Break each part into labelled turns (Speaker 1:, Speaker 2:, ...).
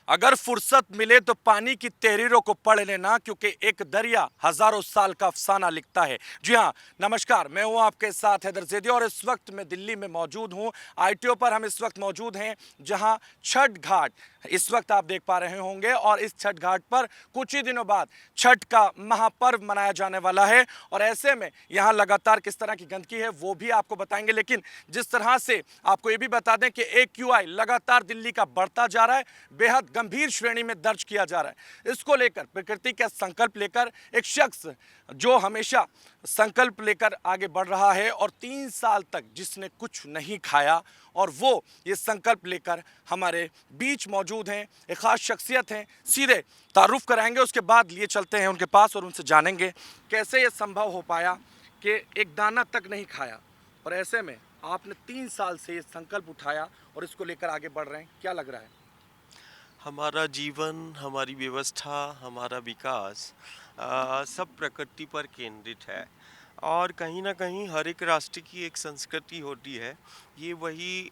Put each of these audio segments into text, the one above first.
Speaker 1: अगर फुर्सत मिले तो पानी की तहरीरों को पढ़ लेना, क्योंकि एक दरिया हजारों साल का अफसाना लिखता है। जी हाँ, नमस्कार, मैं हूं आपके साथ हैदर ज़ैदी और इस वक्त मैं दिल्ली में मौजूद हूं। आईटीओ पर हम इस वक्त मौजूद हैं, जहां छठ घाट इस वक्त आप देख पा रहे होंगे। और इस छठ घाट पर कुछ ही दिनों बाद छठ का महापर्व मनाया जाने वाला है। और ऐसे में यहां लगातार किस तरह की गंदगी है वो भी आपको बताएंगे, लेकिन जिस तरह से आपको ये भी बता दें कि एक्यूआई लगातार दिल्ली का बढ़ता जा रहा है, बेहद गंभीर श्रेणी में दर्ज किया जा रहा है। इसको लेकर प्रकृति का संकल्प लेकर एक शख्स जो हमेशा संकल्प लेकर आगे बढ़ रहा है और 3 साल तक जिसने कुछ नहीं खाया, और वो ये संकल्प लेकर हमारे बीच मौजूद हैं। एक खास शख्सियत हैं, सीधे तारुफ कराएंगे, उसके बाद लिए चलते हैं उनके पास और उनसे जानेंगे कैसे ये संभव हो पाया कि एक दाना तक नहीं खाया और ऐसे में आपने 3 साल से ये संकल्प उठाया और इसको लेकर आगे बढ़ रहे हैं। क्या लग रहा है?
Speaker 2: हमारा जीवन, हमारी व्यवस्था, हमारा विकास सब प्रकृति पर केंद्रित है। और कहीं न कहीं हर एक राष्ट्र की एक संस्कृति होती है। ये वही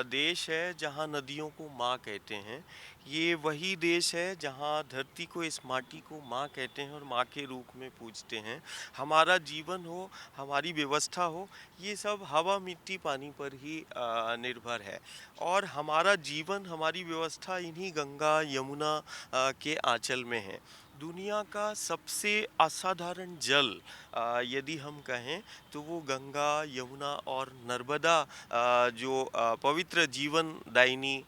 Speaker 2: देश है जहाँ नदियों को माँ कहते हैं। ये वही देश है जहाँ धरती को, इस माटी को माँ कहते हैं और माँ के रूप में पूजते हैं। हमारा जीवन हो, हमारी व्यवस्था हो, ये सब हवा, मिट्टी, पानी पर ही निर्भर है। और हमारा जीवन, हमारी व्यवस्था इन्हीं गंगा, यमुना के आंचल में है। दुनिया का सबसे असाधारण जल यदि हम कहें तो वो गंगा, यमुना और नर्मदा जो पवित्र जीवनदायिनी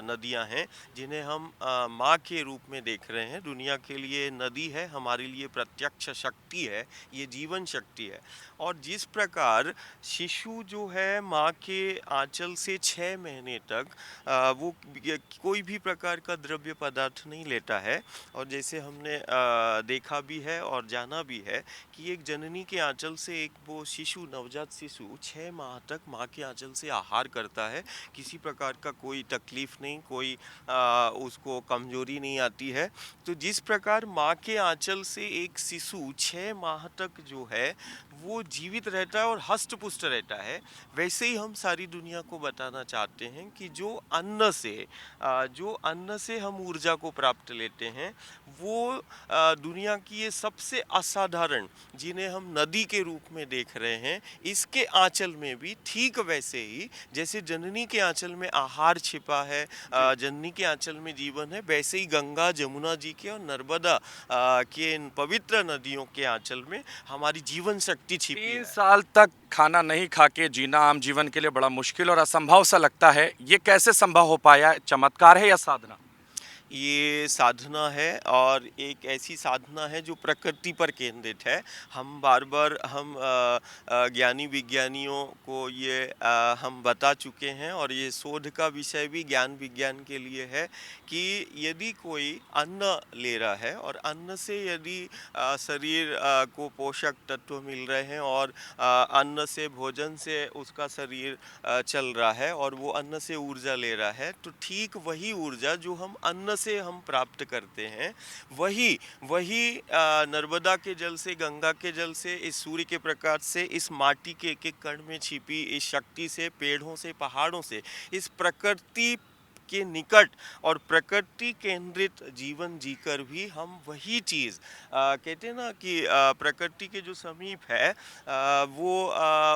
Speaker 2: नदियां हैं, जिन्हें हम माँ के रूप में देख रहे हैं। दुनिया के लिए नदी है, हमारे लिए प्रत्यक्ष शक्ति है, ये जीवन शक्ति है। और जिस प्रकार शिशु जो है माँ के आंचल से 6 महीने तक वो कोई भी प्रकार का द्रव्य पदार्थ नहीं लेता है। और जैसे हमने देखा भी है और जाना भी है कि एक जननी के आंचल से एक वो शिशु, नवजात शिशु 6 माह तक माँ के आंचल से आहार करता है। किसी प्रकार का कोई तकलीफ नहीं, कोई उसको कमजोरी नहीं आती है। तो जिस प्रकार माँ के आंचल से एक शिशु 6 माह तक जो है वो जीवित रहता है और हष्ट पुष्ट रहता है, वैसे ही हम सारी दुनिया को बताना चाहते हैं कि जो अन्न से हम ऊर्जा को प्राप्त लेते हैं, वो दुनिया की ये सबसे असाधारण, जिन्हें हम नदी के रूप में देख रहे हैं, इसके आंचल में भी ठीक वैसे ही जैसे जननी के आंचल में आहार छिपा है, जननी के आंचल में जीवन है, वैसे ही गंगा, जमुना जी के और नर्मदा के इन पवित्र नदियों के आंचल में हमारी जीवन शक्ति छिपी
Speaker 1: तीन
Speaker 2: है।
Speaker 1: साल तक खाना नहीं खा के जीना आम जीवन के लिए बड़ा मुश्किल और असंभव सा लगता है। ये कैसे संभव हो पाया? चमत्कार है या साधना?
Speaker 2: ये साधना है, और एक ऐसी साधना है जो प्रकृति पर केंद्रित है। हम बार बार ज्ञानी विज्ञानियों को ये हम बता चुके हैं, और ये शोध का विषय भी ज्ञान विज्ञान के लिए है कि यदि कोई अन्न ले रहा है और अन्न से यदि शरीर को पोषक तत्व मिल रहे हैं, और अन्न से, भोजन से उसका शरीर चल रहा है, और वो अन्न से ऊर्जा ले रहा है, तो ठीक वही ऊर्जा जो हम अन्न से हम प्राप्त करते हैं, वही वही नर्मदा के जल से, गंगा के जल से, इस सूर्य के प्रकाश से, इस माटी के एक एक कण में छिपी इस शक्ति से, पेड़ों से, पहाड़ों से, इस प्रकृति के निकट और प्रकृति केंद्रित जीवन जीकर भी हम वही चीज़ कहते हैं ना कि प्रकृति के जो समीप है वो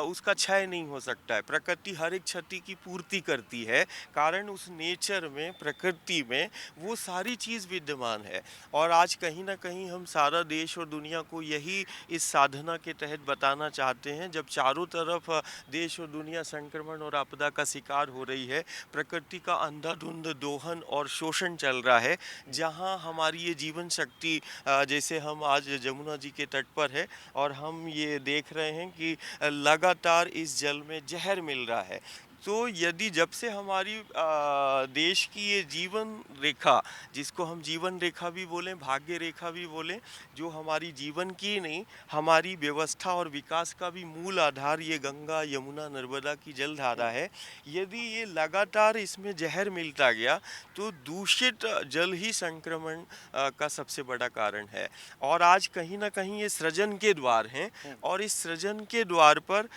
Speaker 2: उसका क्षय नहीं हो सकता है। प्रकृति हर एक क्षति की पूर्ति करती है, कारण उस नेचर में, प्रकृति में वो सारी चीज़ विद्यमान है। और आज कहीं ना कहीं हम सारा देश और दुनिया को यही इस साधना के तहत बताना चाहते हैं, जब चारों तरफ देश और दुनिया संक्रमण और आपदा का शिकार हो रही है, प्रकृति का अंधाधुंध दोहन और शोषण चल रहा है, जहां हमारी ये जीवन शक्ति जैसे हम आज जमुना जी के तट पर है और हम ये देख रहे हैं कि लगातार इस जल में जहर मिल रहा है। तो यदि जब से हमारी देश की ये जीवन रेखा, जिसको हम जीवन रेखा भी बोलें, भाग्य रेखा भी बोलें, जो हमारी जीवन की नहीं, हमारी व्यवस्था और विकास का भी मूल आधार ये गंगा, यमुना, नर्मदा की जलधारा है, यदि ये लगातार इसमें जहर मिलता गया तो दूषित जल ही संक्रमण का सबसे बड़ा कारण है। और आज कहीं ना कहीं ये सृजन के द्वार हैं, और इस सृजन के द्वार पर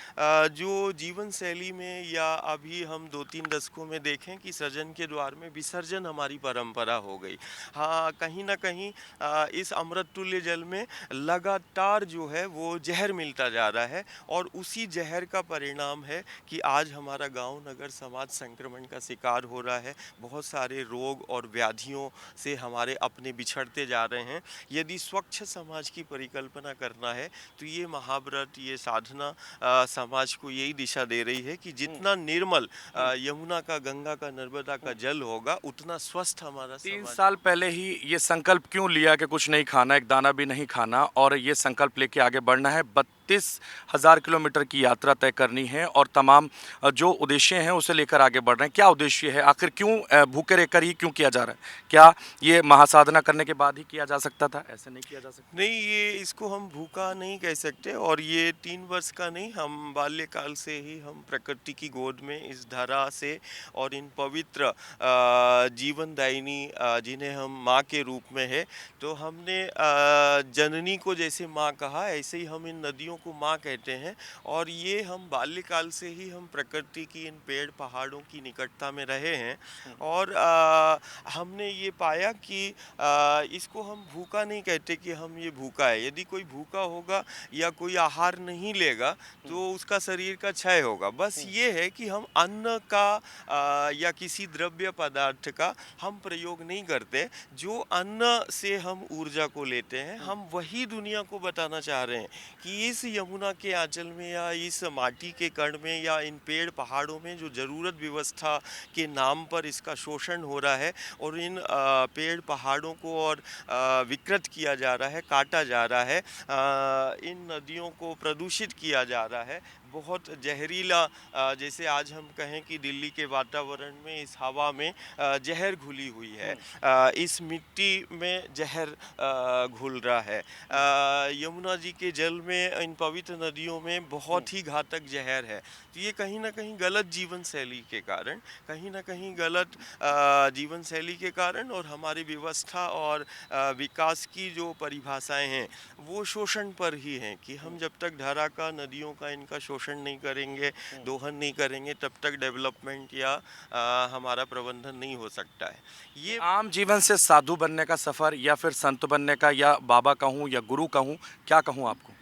Speaker 2: जो जीवन शैली में या अभी हम 2-3 दशकों में देखें कि सृजन के द्वार में विसर्जन हमारी परंपरा हो गई। हाँ, कहीं न कहीं इस अमृत तुल्य जल में लगातार जो है वो ज़हर मिलता जा रहा है और उसी ज़हर का परिणाम है कि आज हमारा गाँव, नगर, समाज संक्रमण का शिकार हो रहा है। बहुत सारे रोग और व्याधियों से हमारे अपने बिछड़ते जा रहे हैं। यदि स्वच्छ समाज की परिकल्पना करना है, तो ये महाव्रत, ये साधना समाज को यही दिशा दे रही है कि जितना निर्मल यमुना का, गंगा का, नर्मदा का जल होगा, उतना स्वस्थ हमारा
Speaker 1: 3
Speaker 2: समाज।
Speaker 1: साल पहले ही ये संकल्प क्यों लिया कि कुछ नहीं खाना, एक दाना भी नहीं खाना और ये संकल्प लेके आगे बढ़ना है? 32,000 किलोमीटर की यात्रा तय करनी है और तमाम जो उद्देश्य हैं उसे लेकर आगे बढ़ रहे हैं। क्या उद्देश्य है? आखिर क्यों भूखे रहकर ही क्यों किया जा रहा है? क्या ये महासाधना करने के बाद ही किया जा सकता था? ऐसे नहीं किया जा सकता?
Speaker 2: नहीं, ये इसको हम भूखा नहीं कह सकते और ये 3 वर्ष का नहीं, हम बाल्यकाल से ही हम प्रकृति की गोद में इस धरा से और इन पवित्र जीवनदायिनी जिन्हें हम माँ के रूप में है, तो हमने जननी को जैसे माँ कहा, ऐसे ही हम इन नदियों को माँ कहते हैं और ये हम बाल्यकाल से ही हम प्रकृति की इन पेड़ पहाड़ों की निकटता में रहे हैं और हमने ये पाया कि इसको हम भूखा नहीं कहते कि हम ये भूखा है। यदि कोई भूखा होगा या कोई आहार नहीं लेगा तो उसका शरीर का क्षय होगा। बस ये है कि हम अन्न का या किसी द्रव्य पदार्थ का हम प्रयोग नहीं करते। जो अन्न से हम ऊर्जा को लेते हैं, हम वही दुनिया को बताना चाह रहे हैं कि इस यमुना के आंचल में या इस माटी के कण में या इन पेड़ पहाड़ों में जो ज़रूरत व्यवस्था के नाम पर इसका शोषण हो रहा है और इन पेड़ पहाड़ों को और विकृत किया जा रहा है, काटा जा रहा है, इन नदियों को प्रदूषित किया जा रहा है। बहुत जहरीला, जैसे आज हम कहें कि दिल्ली के वातावरण में, इस हवा में जहर घुली हुई है, इस मिट्टी में जहर घुल रहा है, यमुना जी के जल में, इन पवित्र नदियों में बहुत ही घातक जहर है। तो ये कहीं ना कहीं गलत जीवन शैली के कारण, कहीं ना कहीं गलत जीवन शैली के कारण और हमारी व्यवस्था और विकास की जो परिभाषाएं हैं वो शोषण पर ही हैं कि हम जब तक धारा का, नदियों का इनका शोषण नहीं करेंगे, दोहन नहीं करेंगे, तब तक डेवलपमेंट या हमारा प्रबंधन नहीं हो सकता है। ये
Speaker 1: आम जीवन से साधु बनने का सफ़र या फिर संत बनने का, या बाबा कहूँ या गुरु कहूँ, क्या कहूँ आपको?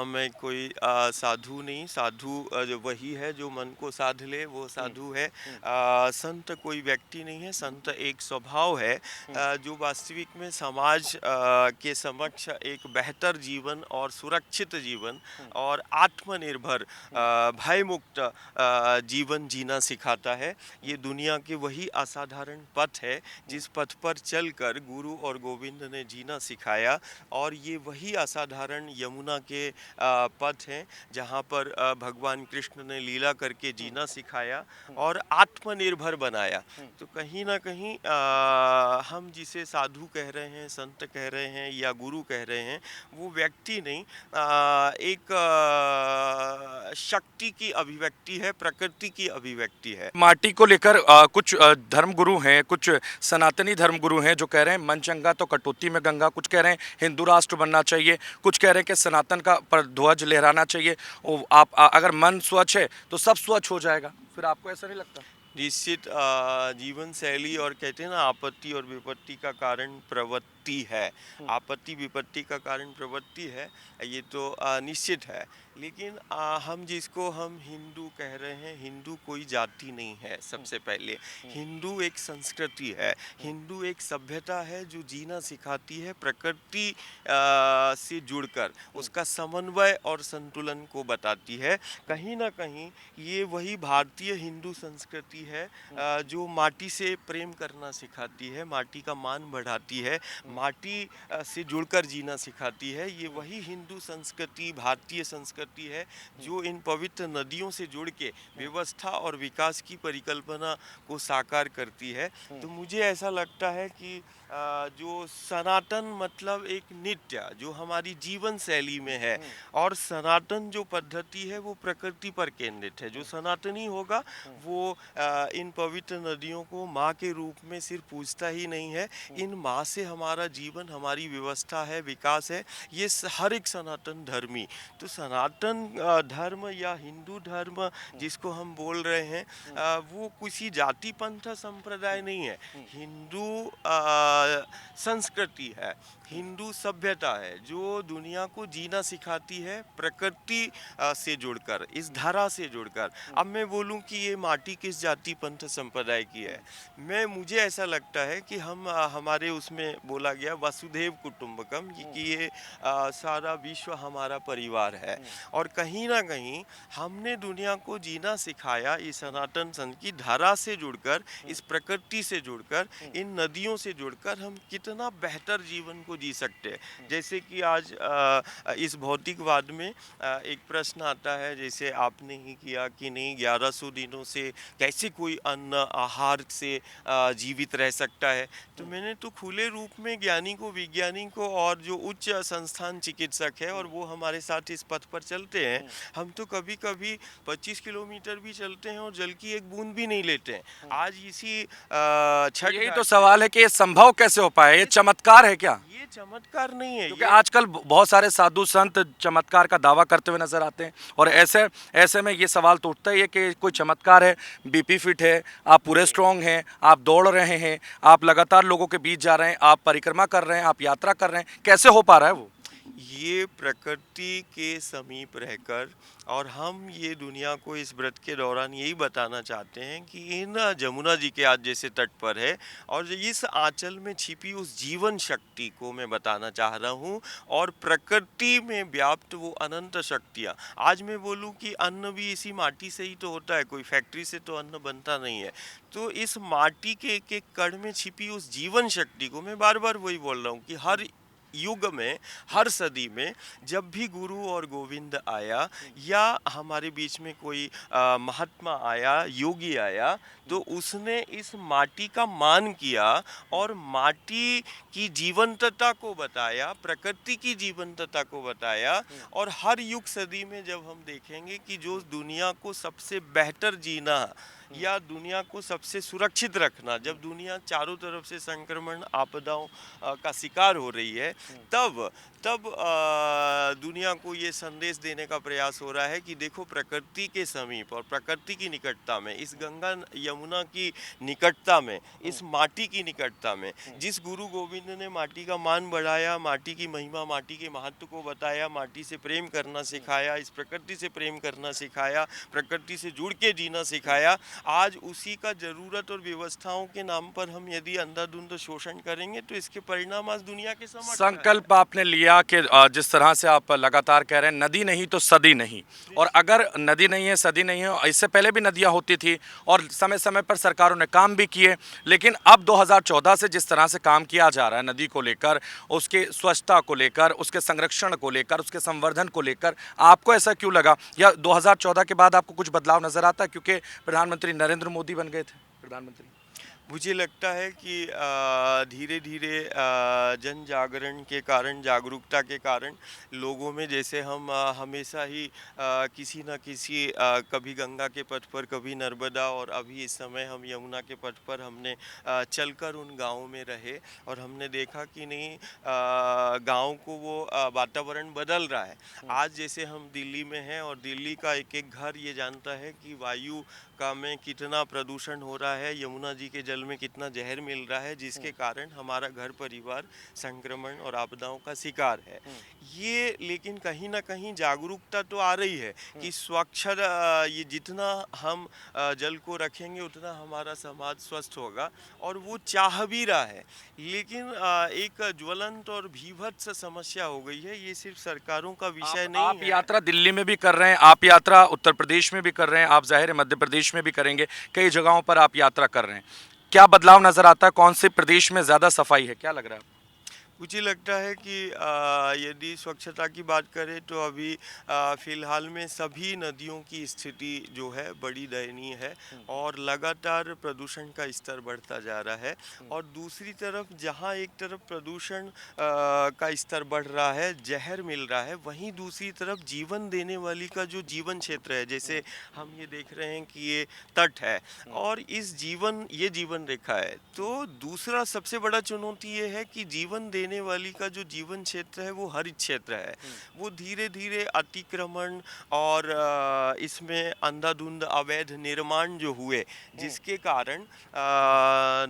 Speaker 2: मैं कोई साधु नहीं, साधु जो वही है जो मन को साध ले, वो साधु है। संत कोई व्यक्ति नहीं है, संत एक स्वभाव है जो वास्तविक में समाज के समक्ष एक बेहतर जीवन और सुरक्षित जीवन और आत्मनिर्भर भयमुक्त जीवन जीना सिखाता है। ये दुनिया के वही असाधारण पथ है जिस पथ पर चलकर गुरु और गोविंद ने जीना सिखाया और ये वही असाधारण यमुना के पथ हैं जहाँ पर भगवान कृष्ण ने लीला करके जीना सिखाया और आत्मनिर्भर बनाया। तो कहीं ना कहीं हम जिसे साधु कह रहे हैं, संत कह रहे हैं या गुरु कह रहे हैं, वो व्यक्ति नहीं, एक शक्ति की अभिव्यक्ति है, प्रकृति की अभिव्यक्ति है।
Speaker 1: माटी को लेकर कुछ धर्मगुरु हैं, कुछ सनातनी धर्मगुरु हैं जो कह रहे हैं मन चंगा तो कटौती में गंगा, कुछ कह रहे हैं हिंदू राष्ट्र बनना चाहिए, कुछ कह रहे हैं कि सनातन का पर ध्वज लहराना चाहिए। आप अगर मन स्वच्छ है तो सब स्वच्छ हो जाएगा। फिर आपको ऐसा नहीं लगता?
Speaker 2: निश्चित जीवन शैली और कहते हैं ना, आपत्ति और विपत्ति का कारण प्रवृत्ति है। आपत्ति विपत्ति का कारण प्रवृत्ति है, ये तो निश्चित है। लेकिन हम जिसको हम हिंदू कह रहे हैं, हिंदू कोई जाति नहीं है। सबसे पहले हिंदू एक संस्कृति है, हिंदू एक सभ्यता है जो जीना सिखाती है प्रकृति से जुड़कर, उसका समन्वय और संतुलन को बताती है। कहीं ना कहीं ये वही भारतीय हिंदू संस्कृति है जो माटी से प्रेम करना सिखाती है, माटी का मान बढ़ाती है, माटी से जुड़कर जीना सिखाती है। ये वही हिंदू संस्कृति, भारतीय संस्कृति है जो इन पवित्र नदियों से जुड़ के व्यवस्था और विकास की परिकल्पना को साकार करती है। तो मुझे ऐसा लगता है कि जो सनातन मतलब एक नित्य जो हमारी जीवन शैली में है और सनातन जो पद्धति है वो प्रकृति पर केंद्रित है। जो सनातनी होगा वो इन पवित्र नदियों को माँ के रूप में सिर्फ पूजता ही नहीं है, इन माँ से हमारा हमारा जीवन, हमारी व्यवस्था है, विकास है, ये हर एक सनातन धर्मी। तो सनातन धर्म या हिंदू धर्म जिसको हम बोल रहे हैं, वो किसी जाति पंथ संप्रदाय नहीं है। हिंदू संस्कृति है, हिंदू सभ्यता है जो दुनिया को जीना सिखाती है, प्रकृति से जुड़कर, इस धरा से जुड़कर। अब मैं बोलूं कि ये माटी किस जाति पंथ संप्रदाय की है, मुझे ऐसा लगता है कि हम हमारे उसमें बोला गया वसुधैव कुटुंबकम, कि ये सारा विश्व हमारा परिवार है। और कहीं ना कहीं हमने दुनिया को जीना सिखाया इस सनातन संत की धारा से जुड़कर, इस प्रकृति से जुड़कर, इन नदियों से जुड़कर हम कितना बेहतर जीवन को जी सकते हैं। जैसे कि आज इस भौतिकवाद में एक प्रश्न आता है, जैसे आपने ही किया कि नहीं 1100 दिनों से कैसे कोई अन्न आहार से जीवित रह सकता है। तो मैंने तो खुले रूप में ज्ञानी को, विज्ञानी को और जो उच्च संस्थान चिकित्सक है और वो हमारे साथ इस पथ पर चलते हैं, हम तो कभी कभी 25 किलोमीटर भी चलते हैं और जल की एक बूंद भी नहीं लेते हैं। आज इसी छठ
Speaker 1: यही तो सवाल है कि ये संभव कैसे हो पाए, ये चमत्कार है क्या?
Speaker 2: ये चमत्कार नहीं है,
Speaker 1: क्योंकि आजकल बहुत सारे साधु संत चमत्कार का दावा करते हुए नजर आते हैं, और ऐसे में ये सवाल तो उठता ही है कि कोई चमत्कार है, बीपी फिट है, आप पूरे स्ट्रांग हैं, आप दौड़ रहे हैं, आप लगातार लोगों के बीच जा रहे हैं, आप परिक्रमा कर रहे हैं, आप यात्रा कर रहे हैं, कैसे हो पा रहा है वो?
Speaker 2: ये प्रकृति के समीप रहकर, और हम ये दुनिया को इस व्रत के दौरान यही बताना चाहते हैं कि इन जमुना जी के आज जैसे तट पर है, और इस आंचल में छिपी उस जीवन शक्ति को मैं बताना चाह रहा हूँ, और प्रकृति में व्याप्त वो अनंत शक्तियाँ। आज मैं बोलूँ कि अन्न भी इसी माटी से ही तो होता है, कोई फैक्ट्री से तो अन्न बनता नहीं है। तो इस माटी के एक एक कण में छिपी उस जीवन शक्ति को मैं बार बार वही बोल रहा हूँ कि हर युग में, हर सदी में जब भी गुरु और गोविंद आया, या हमारे बीच में कोई महात्मा आया, योगी आया, तो उसने इस माटी का मान किया और माटी की जीवंतता को बताया, प्रकृति की जीवंतता को बताया। और हर युग सदी में जब हम देखेंगे कि जो दुनिया को सबसे बेहतर जीना या दुनिया को सबसे सुरक्षित रखना, जब दुनिया चारों तरफ से संक्रमण, आपदाओं का शिकार हो रही है, तब दुनिया को ये संदेश देने का प्रयास हो रहा है कि देखो, प्रकृति के समीप और प्रकृति की निकटता में, इस गंगा यमुना की निकटता में, इस माटी की निकटता में, जिस गुरु गोविंद ने माटी का मान बढ़ाया, माटी की महिमा, माटी के महत्व को बताया, माटी से प्रेम करना सिखाया, इस प्रकृति से प्रेम करना सिखाया, प्रकृति से जुड़ के जीना सिखाया, आज उसी का जरूरत और व्यवस्थाओं के नाम पर हम यदि अंधाधुंध शोषण करेंगे तो इसके परिणाम आज दुनिया के समक्ष है।
Speaker 1: संकल्प आपने लिया कि जिस तरह से आप लगातार कह रहे हैं, नदी नहीं तो सदी नहीं, और अगर नदी नहीं है, सदी नहीं है, इससे पहले भी नदियां होती थी और समय समय पर सरकारों ने काम भी किए, लेकिन अब 2014 से जिस तरह से काम किया जा रहा है नदी को लेकर, उसके स्वच्छता को लेकर, उसके संरक्षण को लेकर, उसके संवर्धन को लेकर, आपको ऐसा क्यों लगा, या 2014 के बाद आपको कुछ बदलाव नजर आता है क्योंकि प्रधानमंत्री नरेंद्र मोदी बन गए थे प्रधानमंत्री?
Speaker 2: मुझे लगता है कि धीरे धीरे जन जागरण के कारण, जागरूकता के कारण लोगों में, जैसे हम हमेशा ही किसी न किसी, कभी गंगा के पथ पर, कभी नर्मदा, और अभी इस समय हम यमुना के पथ पर, हमने चलकर उन गाँवों में रहे और हमने देखा कि नहीं, गाँव को वो वातावरण बदल रहा है। आज जैसे हम दिल्ली में हैं और दिल्ली का एक एक घर ये जानता है कि वायु का में कितना प्रदूषण हो रहा है, यमुना जी के जल में कितना जहर मिल रहा है, जिसके कारण हमारा घर परिवार संक्रमण और आपदाओं का शिकार है। ये लेकिन कहीं ना कहीं जागरूकता तो आ रही है कि स्वच्छ, ये जितना हम जल को रखेंगे उतना हमारा समाज स्वस्थ होगा, और वो चाह भी रहा है। लेकिन एक ज्वलंत और भीभत्स समस्या हो गई है, ये सिर्फ सरकारों का विषय नहीं
Speaker 1: आप
Speaker 2: है।
Speaker 1: यात्रा दिल्ली में भी कर रहे हैं, आप यात्रा उत्तर प्रदेश में भी कर रहे हैं, आप जाहिर है मध्य प्रदेश में भी करेंगे, कई जगहों पर आप यात्रा कर रहे हैं, क्या बदलाव नजर आता है? कौन से प्रदेश में ज्यादा सफाई है, क्या लग रहा है?
Speaker 2: मुझे लगता है कि यदि स्वच्छता की बात करें तो अभी फिलहाल में सभी नदियों की स्थिति जो है बड़ी दयनीय है
Speaker 1: हुँ,
Speaker 2: और लगातार प्रदूषण का स्तर बढ़ता जा रहा है।
Speaker 1: हुँ,
Speaker 2: और दूसरी तरफ जहाँ एक तरफ प्रदूषण का स्तर बढ़ रहा है, जहर मिल रहा है, वहीं दूसरी तरफ जीवन देने वाली का जो जीवन क्षेत्र है,
Speaker 1: हुँ,
Speaker 2: जैसे हम ये देख रहे हैं कि ये तट है
Speaker 1: हुँ,
Speaker 2: और ये जीवन रेखा है।
Speaker 1: हुँ,
Speaker 2: तो दूसरा सबसे बड़ा चुनौती ये है कि जीवन देने वाली का जो जीवन क्षेत्र है वो हरित क्षेत्र है।
Speaker 1: हुँ,
Speaker 2: वो धीरे-धीरे अतिक्रमण और इसमें अंधाधुंध अवैध निर्माण जो हुए,
Speaker 1: हुँ,
Speaker 2: जिसके कारण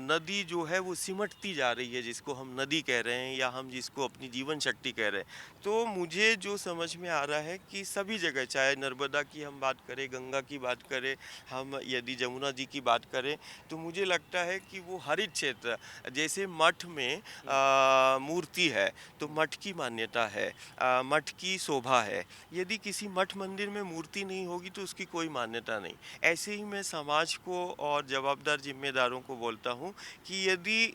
Speaker 2: नदी जो है वो सिमटती जा रही है, जिसको हम नदी कह रहे हैं या हम जिसको अपनी जीवन शक्ति कह रहे हैं। तो मुझे जो समझ में आ रहा है कि सभी जगह, चाहे नर्मदा की हम बात करें, गंगा की बात करें, हम यदि जमुना जी की बात करें, तो मुझे लगता है कि वो हरित क्षेत्र, जैसे मठ में
Speaker 1: हुँ,
Speaker 2: मूर्ति है तो
Speaker 1: हुँ,
Speaker 2: मठ की मान्यता है, मठ की शोभा है। यदि किसी मठ मंदिर में मूर्ति नहीं होगी तो उसकी कोई मान्यता नहीं। ऐसे ही मैं समाज को और जवाबदार जिम्मेदारों को बोलता हूँ कि यदि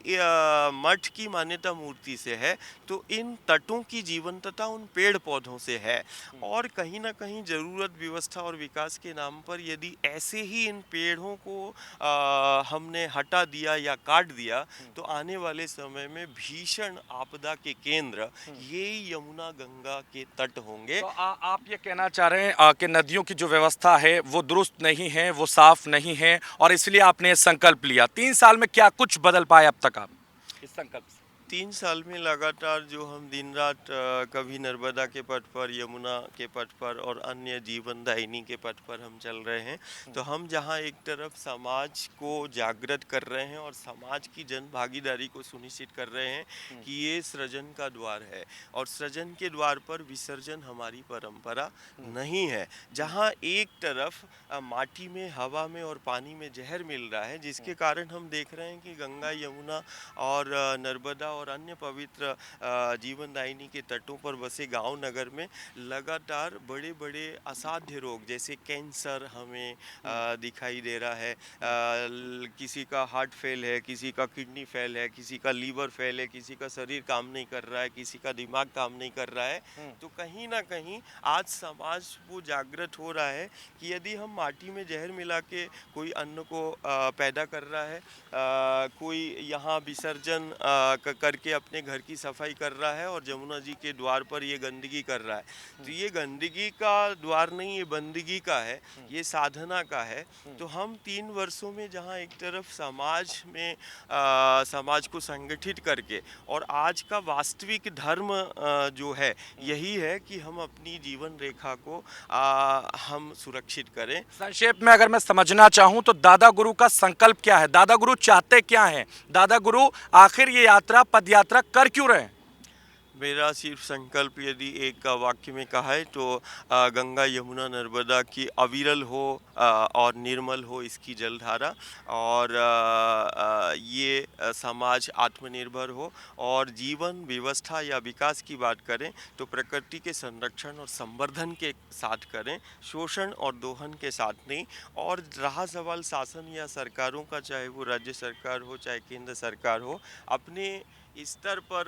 Speaker 2: मठ की मान्यता मूर्ति से है तो इन तटों की जीवंतता उन पेड़ पौधों से है।
Speaker 1: हुँ।
Speaker 2: और कहीं ना कहीं ज़रूरत, व्यवस्था और विकास के नाम पर यदि ऐसे ही इन पेड़ों को हमने हटा दिया या काट दिया
Speaker 1: हुँ,
Speaker 2: तो आने वाले समय में भीषण आपदा के केंद्र
Speaker 1: हुँ।
Speaker 2: ये यमुना गंगा के तट होंगे।
Speaker 1: तो आप ये कहना चाह रहे हैं कि नदियों की जो व्यवस्था है वो दुरुस्त नहीं है, वो साफ नहीं है और इसलिए आपने ये संकल्प लिया। 3 साल में क्या कुछ बदल पाए अब तक आप इस संकल्प से?
Speaker 2: 3 साल में लगातार जो हम दिन रात कभी नर्मदा के पट पर, यमुना के पट पर और अन्य जीवनदायिनी के पट पर हम चल रहे हैं।
Speaker 1: हुँ,
Speaker 2: तो हम जहाँ एक तरफ समाज को जागृत कर रहे हैं और समाज की जन भागीदारी को सुनिश्चित कर रहे हैं
Speaker 1: हुँ,
Speaker 2: कि ये सृजन का द्वार है और सृजन के द्वार पर विसर्जन हमारी परंपरा
Speaker 1: हुँ,
Speaker 2: नहीं है।
Speaker 1: हुँ,
Speaker 2: जहाँ एक तरफ माटी में, हवा में और पानी में जहर मिल रहा है,
Speaker 1: हुँ,
Speaker 2: जिसके कारण हम देख रहे हैं कि गंगा, यमुना और नर्मदा और अन्य पवित्र जीवनदायिनी के तटों पर बसे गांव नगर में लगातार बड़े बड़े असाध्य रोग जैसे कैंसर हमें
Speaker 1: हुँ,
Speaker 2: दिखाई दे रहा है।
Speaker 1: हुँ,
Speaker 2: किसी का हार्ट फेल है, किसी का किडनी फेल है, किसी का लीवर फेल है, किसी का शरीर काम नहीं कर रहा है, किसी का दिमाग काम नहीं कर रहा है।
Speaker 1: हुँ,
Speaker 2: तो कहीं ना कहीं आज समाज वो जागृत हो रहा है कि यदि हम माटी में जहर मिला के कोई अन्न को पैदा कर रहा है, कोई यहाँ विसर्जन करके अपने घर की सफाई कर रहा है और जमुना जी के द्वार पर ये गंदगी कर रहा है, तो
Speaker 1: हुँ,
Speaker 2: ये गंदगी का द्वार नहीं, ये बंदगी का है,
Speaker 1: हुँ,
Speaker 2: ये साधना का है।
Speaker 1: हुँ,
Speaker 2: तो हम 3 वर्षों में जहाँ एक तरफ समाज में समाज को संगठित करके और आज का वास्तविक धर्म जो है
Speaker 1: हुँ।
Speaker 2: यही है कि हम अपनी जीवन रेखा को हम सुरक्षित करें।
Speaker 1: संक्षेप में अगर मैं समझना चाहूं तो दादा गुरु का संकल्प क्या है? दादा गुरु चाहते क्या हैं? दादा गुरु आखिर ये यात्रा पद यात्रा कर क्यों रहे हैं?
Speaker 2: मेरा सिर्फ संकल्प यदि एक वाक्य में कहा है तो गंगा यमुना नर्मदा की अविरल हो और निर्मल हो इसकी जलधारा, और ये समाज आत्मनिर्भर हो और जीवन व्यवस्था या विकास की बात करें तो प्रकृति के संरक्षण और संवर्धन के साथ करें, शोषण और दोहन के साथ नहीं। और रहा सवाल शासन या सरकारों का, चाहे वो राज्य सरकार हो चाहे केंद्र सरकार हो, अपने स्तर पर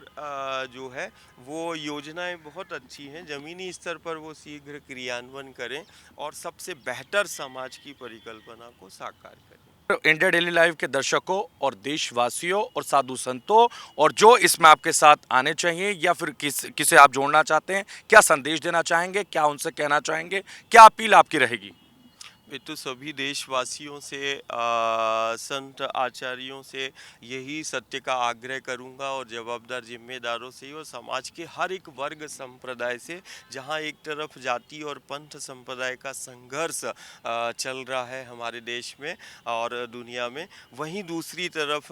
Speaker 2: जो है वो योजनाएं बहुत अच्छी हैं, ज़मीनी स्तर पर वो शीघ्र क्रियान्वयन करें और सबसे बेहतर समाज की परिकल्पना को साकार करें।
Speaker 1: इंडिया डेली लाइव के दर्शकों और देशवासियों और साधु संतों और जो इसमें आपके साथ आने चाहिए या फिर किसे आप जोड़ना चाहते हैं, क्या संदेश देना चाहेंगे, क्या उनसे कहना चाहेंगे, क्या अपील आपकी रहेगी?
Speaker 2: मैं तो सभी देशवासियों से, संत आचार्यों से यही सत्य का आग्रह करूंगा और जवाबदार जिम्मेदारों से और समाज के हर एक वर्ग संप्रदाय से, जहां एक तरफ जाति और पंथ संप्रदाय का संघर्ष चल रहा है हमारे देश में और दुनिया में, वहीं दूसरी तरफ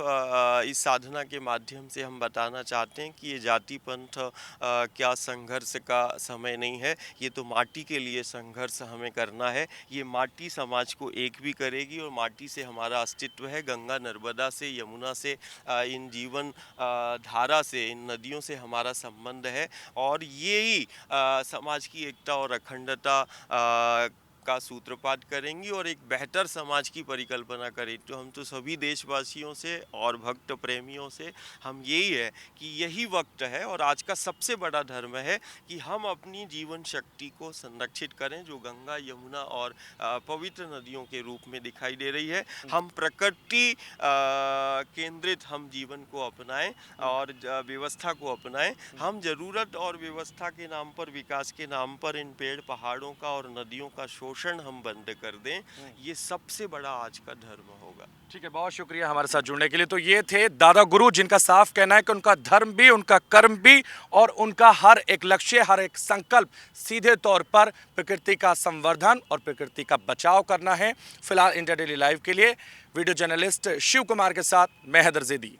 Speaker 2: इस साधना के माध्यम से हम बताना चाहते हैं कि ये जाति पंथ क्या संघर्ष का समय नहीं है, ये तो माटी के लिए संघर्ष हमें करना है। ये माटी समाज को एक भी करेगी और माटी से हमारा अस्तित्व है, गंगा नर्मदा से, यमुना से, इन जीवन धारा से, इन नदियों से हमारा संबंध है और यही समाज की एकता और अखंडता का सूत्रपात करेंगी और एक बेहतर समाज की परिकल्पना करें। तो हम तो सभी देशवासियों से और भक्त प्रेमियों से हम यही है कि यही वक्त है और आज का सबसे बड़ा धर्म है कि हम अपनी जीवन शक्ति को संरक्षित करें, जो गंगा, यमुना और पवित्र नदियों के रूप में दिखाई दे रही है। हम प्रकृति केंद्रित हम जीवन को अपनाएं और व्यवस्था को अपनाएं। हम जरूरत और व्यवस्था के नाम पर, विकास के नाम पर इन पेड़ पहाड़ों का और नदियों का शोषण हम बंद कर दें। ये सबसे बड़ा आज का धर्म होगा।
Speaker 1: ठीक है, बहुत शुक्रिया हमारे साथ जुड़ने के लिए। तो ये थे दादा गुरु, जिनका साफ कहना है कि उनका धर्म भी, उनका कर्म भी और उनका हर एक लक्ष्य, हर एक संकल्प सीधे तौर पर प्रकृति का संवर्धन और प्रकृति का बचाव करना है। फिलहाल इंडिया डेली लाइव के लिए वीडियो जर्नलिस्ट शिव कुमार के साथ मैं हैदर ज़ैदी।